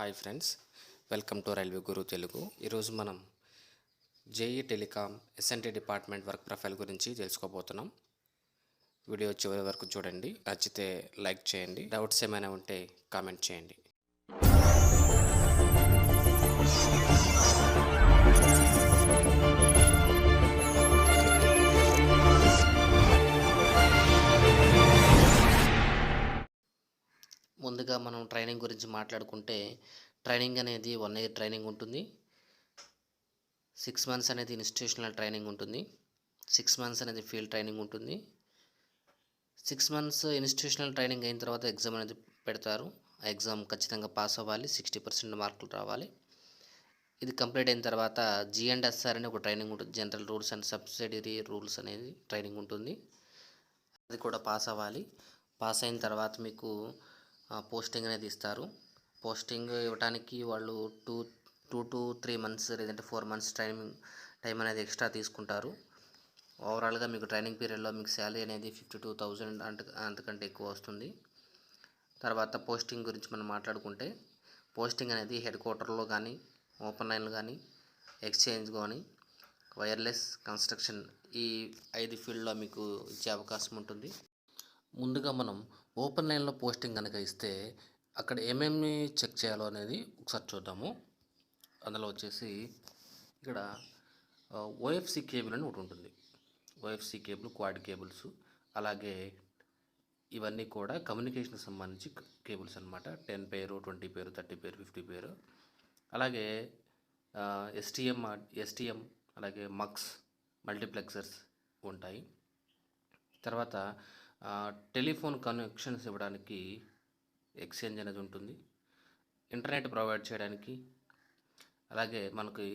Hi friends, welcome to railway Guru Telugu. ఈరోజు మనం JE telecom SNT department work profile గురించి తెలుసుకోబోతున్నాం. వీడియో చివరి వరకు చూడండి. నచ్చితే లైక్ చేయండి. డౌట్స్ ఏమైనా ఉంటే కామెంట్ చేయండి. ముందుగా మనం ట్రైనింగ్ గురించి మాట్లాడుకుంటే, ట్రైనింగ్ అనేది 1 year ట్రైనింగ్ ఉంటుంది. 6 months అనేది ఇన్స్టిట్యూషనల్ ట్రైనింగ్ ఉంటుంది. 6 months అనేది ఫీల్డ్ ట్రైనింగ్ ఉంటుంది. 6 months ఇన్స్టిట్యూషనల్ ట్రైనింగ్ అయిన తర్వాత ఎగ్జామ్ అనేది పెడతారు. ఆ ఎగ్జామ్ ఖచ్చితంగా పాస్ అవ్వాలి. 60% మార్కులు రావాలి. ఇది కంప్లీట్ అయిన తర్వాత G&SR అనే ఒక ట్రైనింగ్ ఉంటుంది. General rules and subsidiary rules అనేది ట్రైనింగ్ ఉంటుంది. అది కూడా పాస్ అవ్వాలి. పాస్ అయిన తర్వాత మీకు పోస్టింగ్ అనేది ఇస్తారు. పోస్టింగ్ ఇవ్వడానికి వాళ్ళు 2 to 3 months లేదంటే 4 months టైం అనేది ఎక్స్ట్రా తీసుకుంటారు. ఓవరాల్గా మీకు ట్రైనింగ్ పీరియడ్లో మీకు శాలరీ అనేది 52,000 అంతకంటే ఎక్కువ వస్తుంది. తర్వాత పోస్టింగ్ గురించి మనం మాట్లాడుకుంటే, పోస్టింగ్ అనేది హెడ్ క్వార్టర్లో కానీ, ఓపెన్ లైన్లో కానీ, ఎక్స్చేంజ్ కానీ, వైర్లెస్, కన్స్ట్రక్షన్ ఈ 5 ఫీల్డ్లో మీకు ఇచ్చే అవకాశం ఉంటుంది. ముందుగా మనం ఓపెన్ లైన్లో పోస్టింగ్ కనుక ఇస్తే అక్కడ ఏమేమి చెక్ చేయాలో అనేది ఒకసారి చూద్దాము. అందులో వచ్చేసి ఇక్కడ ఓఎఫ్సి కేబుల్ అని ఒకటి ఉంటుంది. ఓఎఫ్సి కేబుల్, క్వాడ్ కేబుల్స్, అలాగే ఇవన్నీ కూడా కమ్యూనికేషన్కి సంబంధించి కేబుల్స్ అనమాట. 10 pair, 20 pair, 30 pair, 50 pair. అలాగే ఎస్టిఎం అలాగే మక్స్, మల్టీప్లెక్సర్స్ ఉంటాయి. తర్వాత టెలిఫోన్ కనెక్షన్స్ ఇవ్వడానికి ఎక్స్చేంజ్ అనేది ఉంటుంది. ఇంటర్నెట్ ప్రొవైడ్ చేయడానికి, అలాగే మనకి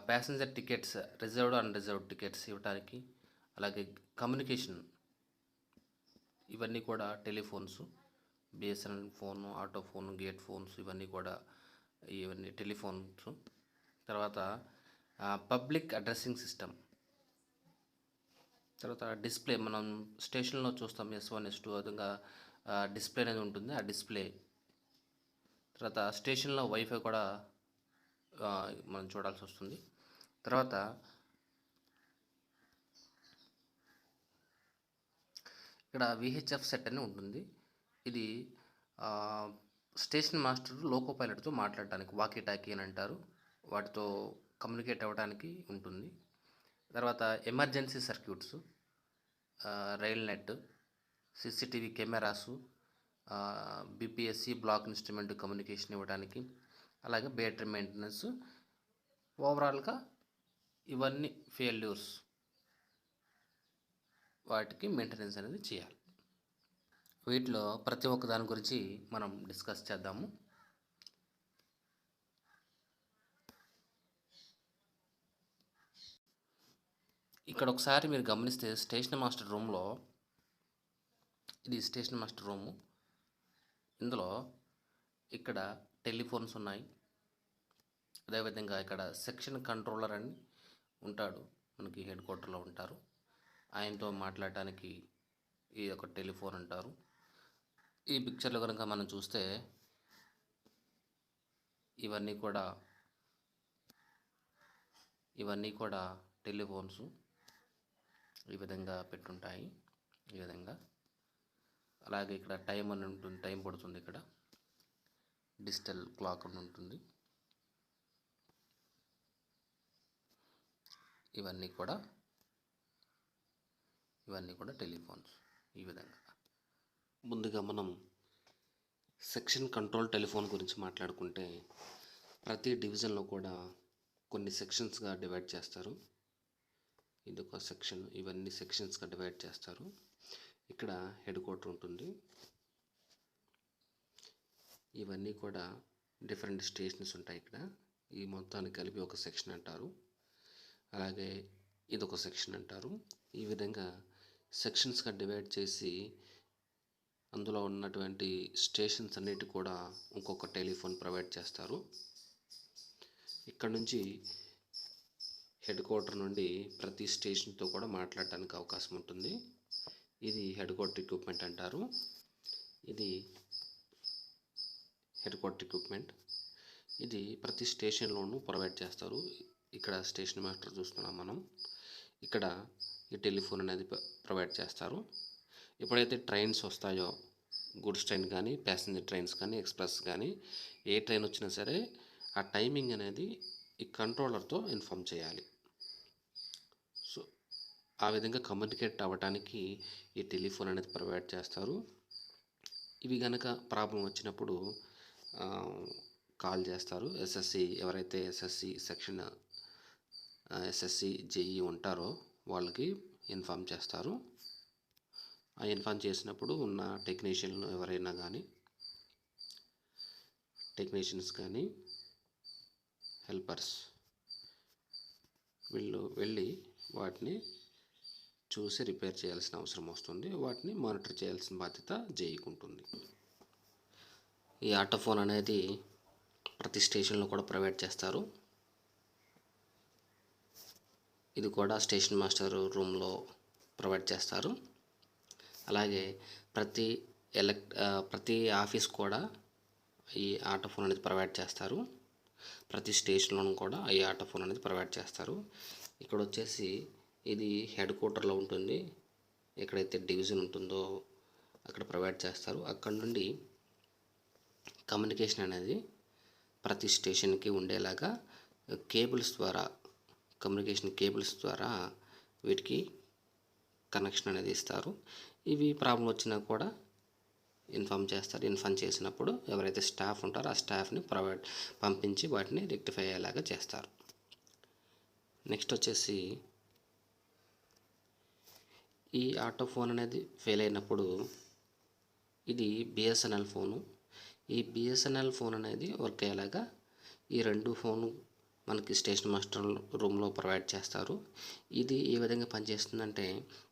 passenger tickets, reserved unreserved tickets ఇవ్వడానికి, అలాగే కమ్యూనికేషన్ ఇవన్నీ కూడా telephones, BSNL phone, auto phone, gate phones ఇవన్నీ టెలిఫోన్స్. తర్వాత పబ్లిక్ అడ్రస్సింగ్ సిస్టమ్. తర్వాత డిస్ప్లే, మనం స్టేషన్లో చూస్తాం S1, S2 విధంగా డిస్ప్లే అనేది ఉంటుంది. ఆ డిస్ప్లే తర్వాత స్టేషన్లో వైఫై కూడా మనం చూడాల్సి వస్తుంది. తర్వాత ఇక్కడ VHF సెట్ అని ఉంటుంది. ఇది స్టేషన్ మాస్టర్ లోకో పైలట్తో మాట్లాడటానికి వాకీ టాకీ అని అంటారు. వాటితో కమ్యూనికేట్ అవ్వడానికి ఉంటుంది. తర్వాత emergency circuits, rail net, CCTV cameras, BPSC block instrument communication ఇవ్వడానికి, అలాగే బ్యాటరీ మెయింటెనెన్స్. ఓవరాల్గా ఇవన్నీ ఫెయిల్యూర్స్, వాటికి మెయింటెనెన్స్ అనేది చేయాలి. వీటిలో ప్రతి ఒక్క దాని గురించి మనం డిస్కస్ చేద్దాము. ఇక్కడ ఒకసారి మీరు గమనిస్తే స్టేషన్ మాస్టర్ రూమ్లో, ఇది స్టేషన్ మాస్టర్ రూము. ఇందులో ఇక్కడ టెలిఫోన్స్ ఉన్నాయి. అదేవిధంగా ఇక్కడ సెక్షన్ కంట్రోలర్ అని ఉంటాడు, మనకి హెడ్ క్వార్టర్లో ఉంటారు. ఆయనతో మాట్లాడటానికి ఈ ఒక టెలిఫోన్ అంటారు. ఈ పిక్చర్లో కనుక మనం చూస్తే ఇవన్నీ కూడా టెలిఫోన్స్ ఈ విధంగా పెట్టుంటాయి. ఈ విధంగా అలాగే ఇక్కడ టైం అని ఉంటుంది, టైం పడుతుంది. ఇక్కడ డిజిటల్ క్లాక్ అని ఉంటుంది. ఇవన్నీ కూడా టెలిఫోన్స్. ఈ విధంగా ముందుగా మనం సెక్షన్ కంట్రోల్ టెలిఫోన్ గురించి మాట్లాడుకుంటే, ప్రతి డివిజన్లో కూడా కొన్ని సెక్షన్స్గా డివైడ్ చేస్తారు. ఇదొక సెక్షన్, ఇవన్నీ సెక్షన్స్గా డివైడ్ చేస్తారు. ఇక్కడ హెడ్ క్వార్టర్ ఉంటుంది. ఇవన్నీ కూడా డిఫరెంట్ స్టేషన్స్ ఉంటాయి. ఇక్కడ ఈ మొత్తాన్ని కలిపి ఒక సెక్షన్ అంటారు. అలాగే ఇదొక సెక్షన్ అంటారు. ఈ విధంగా సెక్షన్స్గా డివైడ్ చేసి అందులో ఉన్నటువంటి స్టేషన్స్ అన్నిటి కూడా ఇంకొక టెలిఫోన్ ప్రొవైడ్ చేస్తారు. ఇక్కడ నుంచి హెడ్ క్వార్టర్ నుండి ప్రతి స్టేషన్తో కూడా మాట్లాడటానికి అవకాశం ఉంటుంది. ఇది హెడ్ క్వార్టర్ ఎక్విప్మెంట్ అంటారు. ఇది హెడ్ క్వార్టర్ ఎక్విప్మెంట్. ఇది ప్రతి స్టేషన్లోనూ ప్రొవైడ్ చేస్తారు. ఇక్కడ స్టేషన్ మాస్టర్ చూస్తున్నాం మనం. ఇక్కడ ఈ టెలిఫోన్ అనేది ప్రొవైడ్ చేస్తారు. ఎప్పుడైతే ట్రైన్స్ వస్తాయో, గూడ్స్ ట్రైన్ కానీ, ప్యాసింజర్ ట్రైన్స్ కానీ, ఎక్స్ప్రెస్ కానీ, ఏ ట్రైన్ వచ్చినా సరే ఆ టైమింగ్ అనేది ఈ కంట్రోలర్తో ఇన్ఫామ్ చేయాలి. సో ఆ విధంగా కమ్యూనికేట్ అవ్వడానికి ఈ టెలిఫోన్ అనేది ప్రొవైడ్ చేస్తారు. ఇవి కనుక ప్రాబ్లం వచ్చినప్పుడు కాల్ చేస్తారు. ఎస్ఎస్సి ఎవరైతే ఎస్ఎస్సి జేఈ ఉంటారో వాళ్ళకి ఇన్ఫామ్ చేస్తారు. ఆ ఇన్ఫామ్ చేసినప్పుడు ఉన్న టెక్నీషియన్స్ కానీ హెల్పర్స్ వీళ్ళు వెళ్ళి వాటిని చూసి రిపేర్ చేయాల్సిన అవసరం వస్తుంది. వాటిని మానిటర్ చేయాల్సిన బాధ్యత జేఈకి ఉంటుంది. ఈ ఆటోఫోన్ అనేది ప్రతి స్టేషన్లో కూడా ప్రొవైడ్ చేస్తారు. ఇది కూడా స్టేషన్ మాస్టర్ రూమ్లో ప్రొవైడ్ చేస్తారు. అలాగే ప్రతి ఆఫీస్ కూడా ఈ ఆటోఫోన్ అనేది ప్రొవైడ్ చేస్తారు. ప్రతి స్టేషన్లోనూ కూడా ఈ ఆటోఫోన్ అనేది ప్రొవైడ్ చేస్తారు. ఇక్కడ వచ్చేసి ఇది హెడ్ క్వార్టర్లో ఉంటుంది. ఎక్కడైతే డివిజన్ ఉంటుందో అక్కడ ప్రొవైడ్ చేస్తారు. అక్కడ నుండి కమ్యూనికేషన్ అనేది ప్రతి స్టేషన్కి ఉండేలాగా కమ్యూనికేషన్ కేబుల్స్ ద్వారా వీటికి కనెక్షన్ అనేది ఇస్తారు. ఇవి ప్రాబ్లం వచ్చినా కూడా ఇన్ఫామ్ చేస్తారు. ఇన్ఫామ్ చేసినప్పుడు ఎవరైతే స్టాఫ్ ఉంటారో ఆ స్టాఫ్ని పంపించి వాటిని రెక్టిఫై అయ్యేలాగా చేస్తారు. నెక్స్ట్ వచ్చేసి ఈ ఆటోఫోన్ అనేది ఫెయిల్ అయినప్పుడు ఇది బిఎస్ఎన్ఎల్ ఫోను. ఈ బిఎస్ఎన్ఎల్ ఫోన్ అనేది వర్క్ అయ్యేలాగా ఈ 2 ఫోను మనకి స్టేషన్ మాస్టర్ రూమ్లో ప్రొవైడ్ చేస్తారు. ఇది ఏ విధంగా పనిచేస్తుందంటే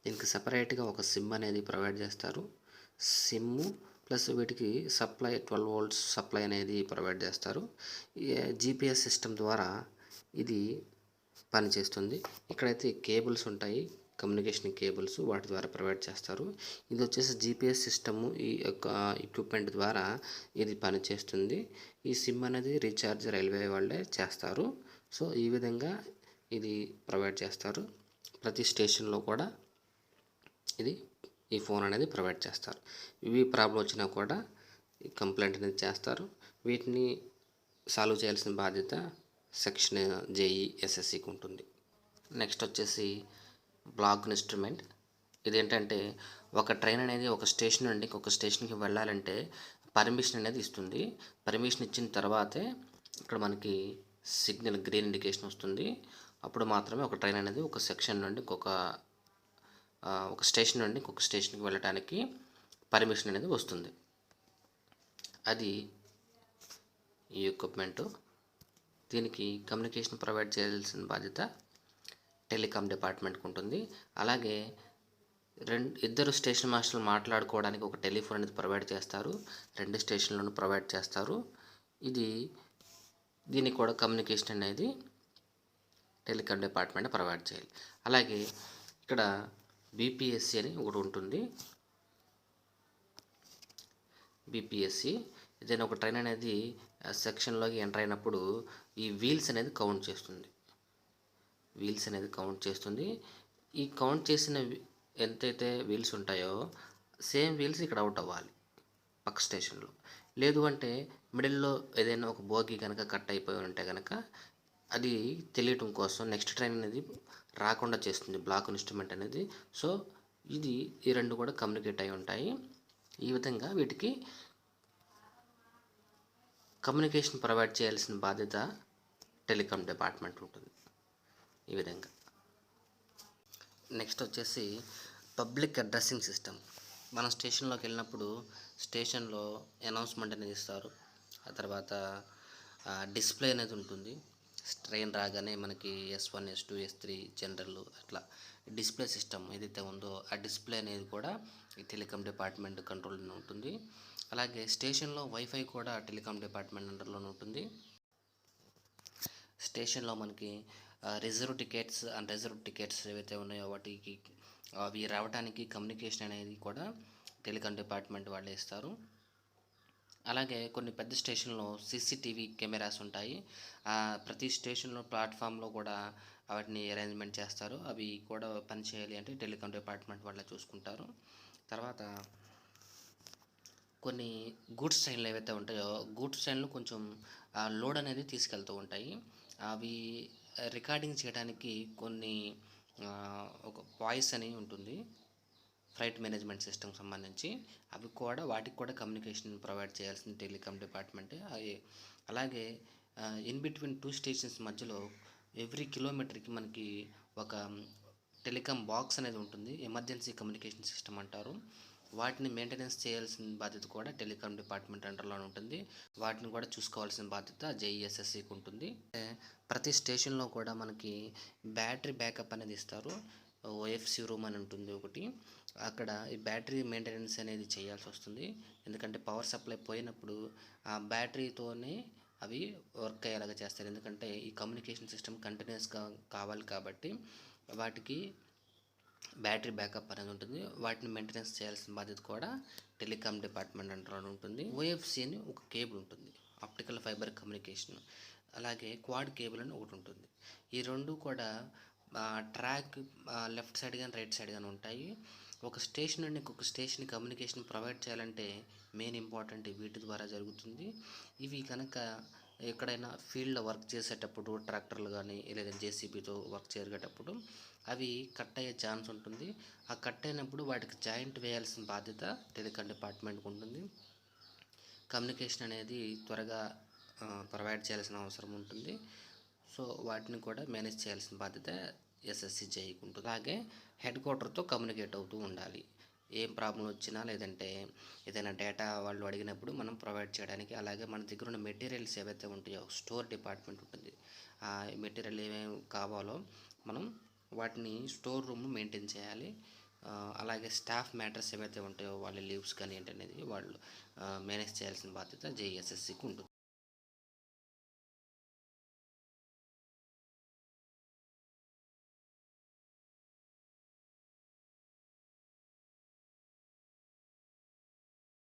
దీనికి సపరేట్గా ఒక సిమ్ అనేది ప్రొవైడ్ చేస్తారు. సిమ్ము ప్లస్ వీటికి సప్లై 12 volts సప్లై అనేది ప్రొవైడ్ చేస్తారు. జీపీఎస్ సిస్టమ్ ద్వారా ఇది పనిచేస్తుంది. ఇక్కడైతే కేబుల్స్ ఉంటాయి, కమ్యూనికేషన్ కేబుల్స్, వాటి ద్వారా ప్రొవైడ్ చేస్తారు. ఇది వచ్చేసి జీపీఎస్ సిస్టము ఈ యొక్క ఎక్విప్మెంట్ ద్వారా ఇది పనిచేస్తుంది. ఈ సిమ్ అనేది రీఛార్జ్ రైల్వే వాళ్ళే చేస్తారు. సో ఈ విధంగా ఇది ప్రొవైడ్ చేస్తారు. ప్రతి స్టేషన్లో కూడా ఈ ఫోన్ అనేది ప్రొవైడ్ చేస్తారు. ఇవి ప్రాబ్లం వచ్చినా కూడా కంప్లైంట్ అనేది చేస్తారు. వీటిని సాల్వ్ చేయాల్సిన బాధ్యత సెక్షన్ జేఈ ఎస్ఎస్సికి ఉంటుంది. నెక్స్ట్ వచ్చేసి బ్లాక్ ఇన్స్ట్రుమెంట్. ఇదేంటంటే ఒక ట్రైన్ అనేది ఒక స్టేషన్ నుండి ఇంకొక స్టేషన్కి వెళ్ళాలంటే పర్మిషన్ అనేది ఇస్తుంది. పర్మిషన్ ఇచ్చిన తర్వాతే ఇక్కడ మనకి సిగ్నల్ గ్రీన్ ఇండికేషన్ వస్తుంది. అప్పుడు మాత్రమే ఒక ట్రైన్ అనేది ఒక సెక్షన్ నుండి ఒక స్టేషన్ నుండి ఇంకొక స్టేషన్కి వెళ్ళడానికి పర్మిషన్ అనేది వస్తుంది. అది ఈ ఎక్విప్మెంటు. దీనికి కమ్యూనికేషన్ ప్రొవైడ్ చేయాల్సిన బాధ్యత టెలికాం డిపార్ట్మెంట్కి ఉంటుంది. అలాగే ఇద్దరు స్టేషన్ మాస్టర్లు మాట్లాడుకోవడానికి ఒక టెలిఫోన్ అనేది ప్రొవైడ్ చేస్తారు. 2 స్టేషన్లను ప్రొవైడ్ చేస్తారు. దీనికి కూడా కమ్యూనికేషన్ అనేది టెలికాం డిపార్ట్మెంట్ ప్రొవైడ్ చేయాలి. అలాగే ఇక్కడ బీపీఎస్సీ అని ఒకటి ఉంటుంది. బీపీఎస్సీ ఏదైనా ఒక ట్రైన్ అనేది సెక్షన్లోకి ఎంటర్ అయినప్పుడు ఈ వీల్స్ అనేది కౌంట్ చేస్తుంది. ఈ కౌంట్ చేసిన ఎంతైతే వీల్స్ ఉంటాయో సేమ్ వీల్స్ ఇక్కడ అవుట్ అవ్వాలి పక్క స్టేషన్లో. లేదు అంటే మిడిల్లో ఏదైనా ఒక బోగి కనుక కట్ అయిపోయి ఉంటే కనుక అది తెలియటం కోసం నెక్స్ట్ ట్రైన్ అనేది రాకుండా చేస్తుంది బ్లాక్ ఇన్స్ట్రుమెంట్ అనేది. సో ఈ 2 కూడా కమ్యూనికేట్ అయి ఉంటాయి. ఈ విధంగా వీటికి కమ్యూనికేషన్ ప్రొవైడ్ చేయాల్సిన బాధ్యత టెలికాం డిపార్ట్మెంట్ ఉంటుంది. ఈ విధంగా నెక్స్ట్ వచ్చేసి పబ్లిక్ అడ్రస్సింగ్ సిస్టమ్. మనం స్టేషన్లోకి వెళ్ళినప్పుడు స్టేషన్లో అనౌన్స్మెంట్ అనేది ఇస్తారు. ఆ తర్వాత డిస్ప్లే అనేది ఉంటుంది. ట్రైన్ రాగానే మనకి S1, S2, S3 జనరల్ అట్లా డిస్ప్లే సిస్టమ్ ఏదైతే ఉందో ఆ డిస్ప్లే అనేది కూడా ఈ టెలికాం డిపార్ట్మెంట్ కంట్రోల్లో ఉంటుంది. అలాగే స్టేషన్లో వైఫై కూడా టెలికాం డిపార్ట్మెంట్ అండర్లోనే ఉంటుంది. స్టేషన్లో మనకి రిజర్వ్ టికెట్స్, అన్రిజర్వ్ టికెట్స్ ఏవైతే ఉన్నాయో వాటికి అవి రావడానికి కమ్యూనికేషన్ అనేది కూడా టెలికాం డిపార్ట్మెంట్ వాళ్ళే ఇస్తారు. అలాగే కొన్ని పెద్ద స్టేషన్‌లో సీసీటీవీ కెమెరాస్ ఉంటాయి. ప్రతి స్టేషన్‌లో ప్లాట్‌ఫామ్‌లో కూడా వాటిని అరేంజ్‌మెంట్ చేస్తారు. అవి కూడా పనిచేయాలి అంటే టెలికాం డిపార్ట్‌మెంట్ వాళ్ళే చూసుకుంటారు. తర్వాత కొన్ని గూడ్స్ ట్రైన్‌లు ఏవైతే ఉంటాయో, గూడ్స్ ట్రైన్‌లు కొంచెం లోడ్ అనేది తీసుకెళ్తూ ఉంటాయి. అవి రికార్డింగ్ చేయడానికి కొన్ని ఒక వాయిస్ అని ఉంటుంది. ఫ్రైట్ మేనేజ్మెంట్ సిస్టమ్‌కి సంబంధించి. అవి కూడా వాటికి కూడా కమ్యూనికేషన్ ప్రొవైడ్ చేయాల్సింది టెలికాం డిపార్ట్‌మెంటే. అలాగే ఇన్ బిట్వీన్ 2 స్టేషన్స్ మధ్యలో ఎవ్రీ కిలోమీటర్‌కి మనకి ఒక టెలికాం బాక్స్ అనేది ఉంటుంది. ఎమర్జెన్సీ కమ్యూనికేషన్ సిస్టమ్ అంటారు. వాటిని మెయింటెనెన్స్ చేయాల్సిన బాధ్యత కూడా టెలికాం డిపార్ట్‌మెంట్ అండర్‌లోనే ఉంటుంది. వాటిని కూడా చూసుకోవాల్సిన బాధ్యత జేఈఎస్ఎస్‌సికి ఉంటుంది. ప్రతి స్టేషన్‌లో కూడా మనకి బ్యాటరీ బ్యాకప్ అనేది ఇస్తారు. ఓఎఫ్‌సి రూమ్ అని ఉంటుంది ఒకటి. అక్కడ ఈ బ్యాటరీ మెయింటెనెన్స్ అనేది చేయాల్సొస్తుంది. ఎందుకంటే పవర్ సప్లై పోయినప్పుడు ఆ బ్యాటరీతోనే అవి వర్క్ అయ్యేలాగా చేస్తారు. ఎందుకంటే ఈ కమ్యూనికేషన్ సిస్టమ్ కంటిన్యూయస్‌గా కావాలి కాబట్టి వాటికి బ్యాటరీ బ్యాకప్ అనేది ఉంటుంది. వాటిని మెయింటెనెన్స్ చేయాల్సిన బాధ్యత కూడా టెలికాం డిపార్ట్మెంట్ అండర్‌లోనే ఉంటుంది. ఓఎఫ్‌సి అని ఒక కేబుల్ ఉంటుంది. Optical fibre communication. అలాగే క్వాడ్ కేబుల్ అని ఒకటి ఉంటుంది. ఈ 2 కూడా ట్రాక్ లెఫ్ట్ సైడ్ గాని, రైట్ సైడ్ గాని ఉంటాయి. ఒక స్టేషన్ నుండి ఇంకొక స్టేషన్‌కి కమ్యూనికేషన్ ప్రొవైడ్ చేయాలంటే మెయిన్ ఇంపార్టెంట్ వీటి ద్వారా జరుగుతుంది. ఇవి కనుక ఎక్కడైనా ఫీల్డ్‌లో వర్క్ చేసేటప్పుడు ట్రాక్టర్లు గానీ, లేదా జేసీబీతో వర్క్ జరిగేటప్పుడు అవి కట్ అయ్యే ఛాన్స్ ఉంటుంది. ఆ కట్ అయినప్పుడు వాటికి జాయింట్ వేయాల్సిన బాధ్యత టెలికాం డిపార్ట్మెంట్‌కి ఉంటుంది. కమ్యూనికేషన్ అనేది త్వరగా ప్రొవైడ్ చేయాల్సిన అవసరం ఉంటుంది. సో, వాటిని కూడా మేనేజ్ చేయాల్సిన బాధ్యత ఎస్ఎస్‌సి జేఈకి ఉంటుంది. అలాగే హెడ్ క్వార్టర్‌తో కమ్యూనికేట్ అవుతూ ఉండాలి. ఏం ప్రాబ్లమ్ వచ్చినా లేదంటే ఏదైనా డేటా వాళ్ళు అడిగినప్పుడు మనం ప్రొవైడ్ చేయడానికి, అలాగే మన దగ్గర ఉన్న మెటీరియల్స్ ఏవైతే ఉంటాయో స్టోర్ డిపార్ట్మెంట్ ఉంటుంది. ఆ మెటీరియల్ ఏమేమి కావాలో మనం వాటిని స్టోర్ రూమ్ మెయింటైన్ చేయాలి. అలాగే స్టాఫ్ మ్యాటర్స్ ఏవైతే ఉంటాయో వాళ్ళ లీవ్స్ కానీ ఏంటనేది వాళ్ళు మేనేజ్ చేయాల్సిన బాధ్యత జేఈఎస్ఎస్‌సికి ఉంటుంది.